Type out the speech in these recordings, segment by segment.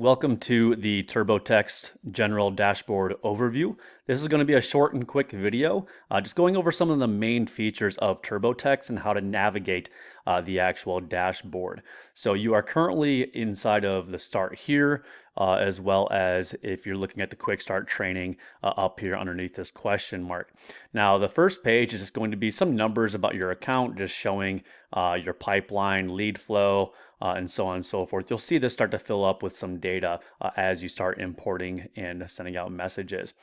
Welcome to the TurboText General Dashboard Overview. This is going to be a short and quick video, just going over some of the main features of TurboText and how to navigate the actual dashboard. So you are currently inside of the Start here, as well as if you're looking at the Quick Start training up here underneath this question mark. Now, the first page is just going to be some numbers about your account, just showing your pipeline, lead flow, and so on and so forth. You'll see this start to fill up with some data as you start importing and sending out messages.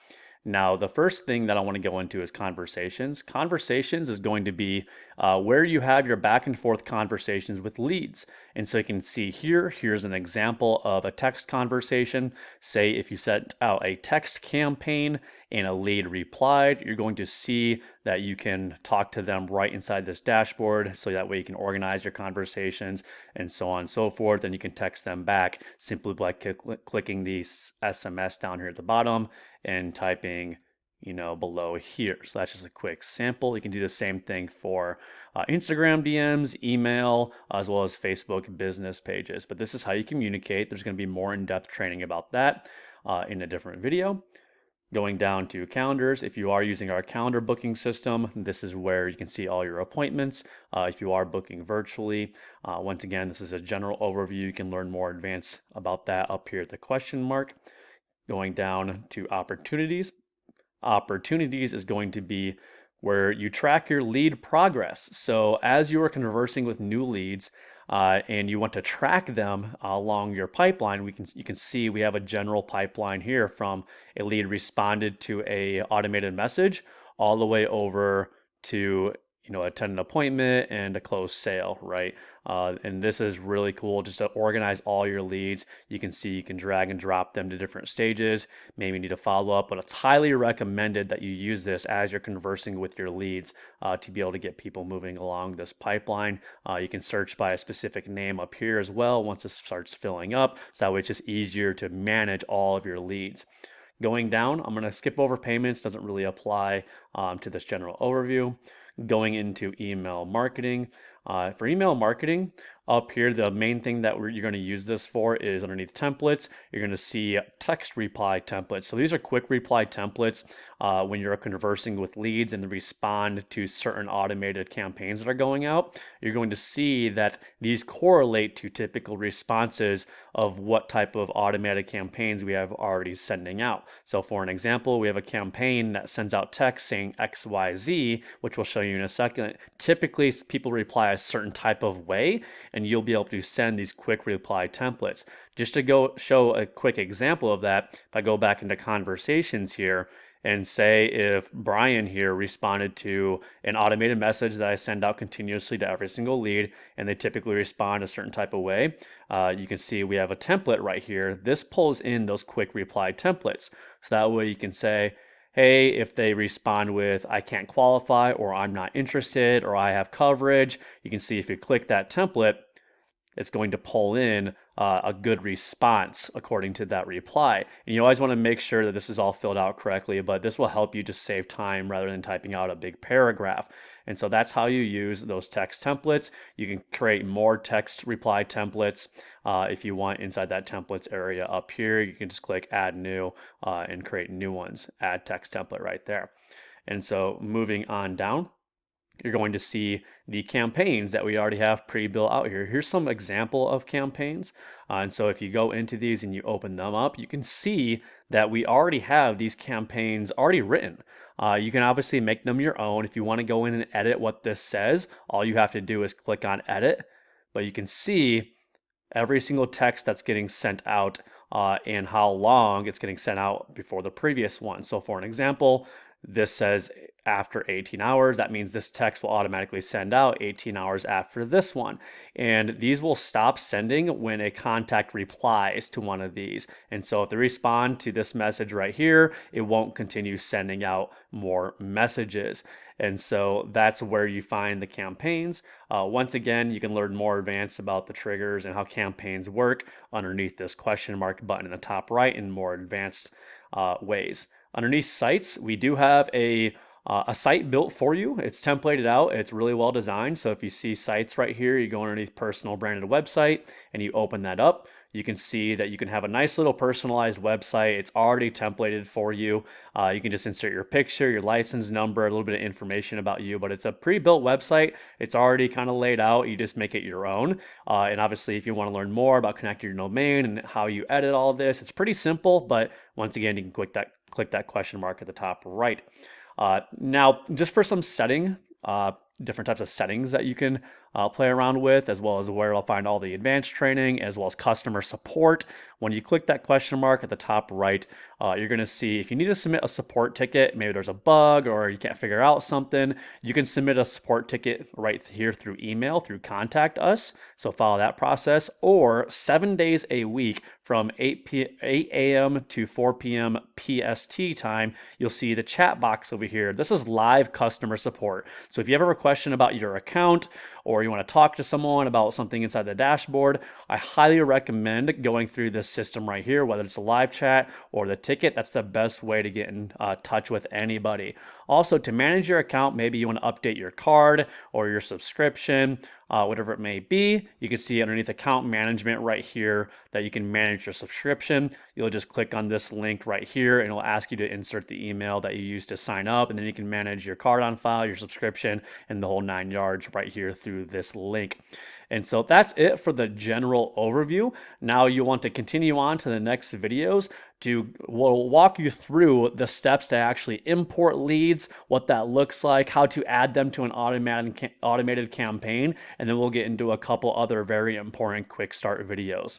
Now, the first thing that I want to go into is conversations. Conversations is going to be where you have your back and forth conversations with leads. And so you can see here's an example of a text conversation. Say if you sent out a text campaign and a lead replied, you're going to see that you can talk to them right inside this dashboard. So that way you can organize your conversations and so on and so forth. And you can text them back simply by clicking the SMS down here at the bottom and typing below here. So that's just a quick sample. You can do the same thing for Instagram DMs, email, as well as Facebook business pages. But this is how you communicate. There's going to be more in-depth training about that in a different video. Going down to calendars, if you are using our calendar booking system, this is where you can see all your appointments. If you are booking virtually, once again, this is a general overview. You can learn more advanced about that up here at the question mark. Going down to opportunities. Opportunities is going to be where you track your lead progress. So as you are conversing with new leads and you want to track them along your pipeline, you can see we have a general pipeline here from a lead responded to a automated message all the way over to attend an appointment and a closed sale, right? And this is really cool just to organize all your leads. You can see you can drag and drop them to different stages. Maybe you need to follow up, but it's highly recommended that you use this as you're conversing with your leads to be able to get people moving along this pipeline. You can search by a specific name up here as well once it starts filling up. So that way it's just easier to manage all of your leads. Going down, I'm going to skip over payments, doesn't really apply to this general overview. Going into email marketing. For email marketing, up here, the main thing that you're going to use this for is underneath templates. You're going to see text reply templates. So these are quick reply templates when you're conversing with leads and they respond to certain automated campaigns that are going out. You're going to see that these correlate to typical responses of what type of automated campaigns we have already sending out. So for an example, we have a campaign that sends out text saying XYZ, which we'll show you in a second. Typically, people reply a certain type of way, and you'll be able to send these quick reply templates. Just to go show a quick example of that, if I go back into conversations here and say if Brian here responded to an automated message that I send out continuously to every single lead, and they typically respond a certain type of way, you can see we have a template right here. This pulls in those quick reply templates. So that way you can say, hey, if they respond with I can't qualify, or I'm not interested, or I have coverage, you can see if you click that template, it's going to pull in a good response according to that reply. And you always want to make sure that this is all filled out correctly, but this will help you just save time rather than typing out a big paragraph. And so that's how you use those text templates. You can create more text reply templates if you want inside that templates area up here. You can just click add new and create new ones, add text template right there. And so moving on down, you're going to see the campaigns that we already have pre-built out here. Here's some example of campaigns. And so if you go into these and you open them up, you can see that we already have these campaigns already written. You can obviously make them your own. If you want to go in and edit what this says, all you have to do is click on edit. But you can see every single text that's getting sent out and how long it's getting sent out before the previous one. So for an example, this says after 18 hours, that means this text will automatically send out 18 hours after this one. And these will stop sending when a contact replies to one of these. And so if they respond to this message right here, it won't continue sending out more messages. And so that's where you find the campaigns. Once again, you can learn more advanced about the triggers and how campaigns work underneath this question mark button in the top right in more advanced ways. Underneath sites, we do have a site built for you. It's templated out. It's really well designed. So if you see sites right here, you go underneath personal branded website and you open that up. you can see that you can have a nice little personalized website. It's already templated for you. You can just insert your picture, your license number, a little bit of information about you, but it's a pre-built website. It's already kind of laid out. You just make it your own. And obviously, if you want to learn more about connecting your domain and how you edit all of this, it's pretty simple. But once again, you can click that question mark at the top right. Now, just for some different types of settings that you can play around with, as well as where I'll find all the advanced training, as well as customer support. When you click that question mark at the top right, you're going to see if you need to submit a support ticket, maybe there's a bug or you can't figure out something, you can submit a support ticket right here through email, through Contact Us. So follow that process, or 7 days a week from 8 a.m. to 4 p.m. PST time, you'll see the chat box over here. This is live customer support. So if you ever have a question about your account, or you want to talk to someone about something inside the dashboard, I highly recommend going through this system right here, whether it's a live chat or the ticket. That's the best way to get in touch with anybody. Also, to manage your account, maybe you want to update your card or your subscription, whatever it may be. You can see underneath account management right here that you can manage your subscription. You'll just click on this link right here and it'll ask you to insert the email that you used to sign up, and then you can manage your card on file, your subscription, and the whole 9 yards right here through this link. And so that's it for the general overview. Now you want to continue on to the next videos. We'll walk you through the steps to actually import leads, what that looks like, how to add them to an automated campaign, and then we'll get into a couple other very important quick start videos.